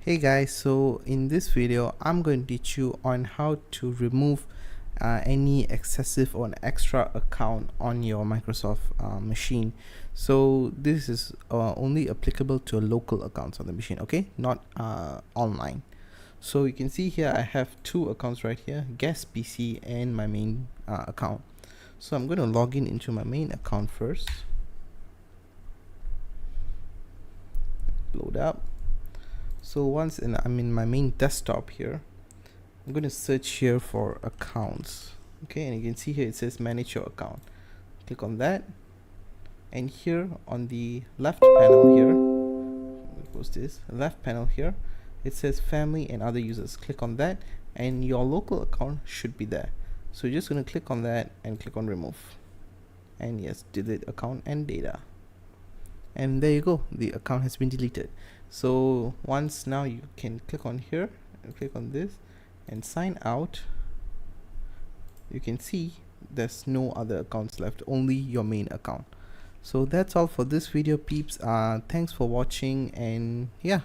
Hey guys, so in this video I'm going to teach you on how to remove any excessive or an extra account on your Microsoft machine. So this is only applicable to local accounts on the machine, okay, not online. So you can see here I have two accounts right here, guest PC and my main account. So I'm going to log in into my main account first. Load up. So once I'm in my main desktop here, I'm going to search here for accounts. Okay, and you can see here it says manage your account. Click on that, and here on the left panel here, what's this? Left panel here, it says family and other users. Click on that, and your local account should be there. So you're just going to click on that and click on remove. And yes, delete account and data. And there you go, the account has been deleted. So once now you can click on here and click on this and sign out. You can see there's no other accounts left, only your main account. So that's all for this video, peeps. Thanks for watching, and yeah,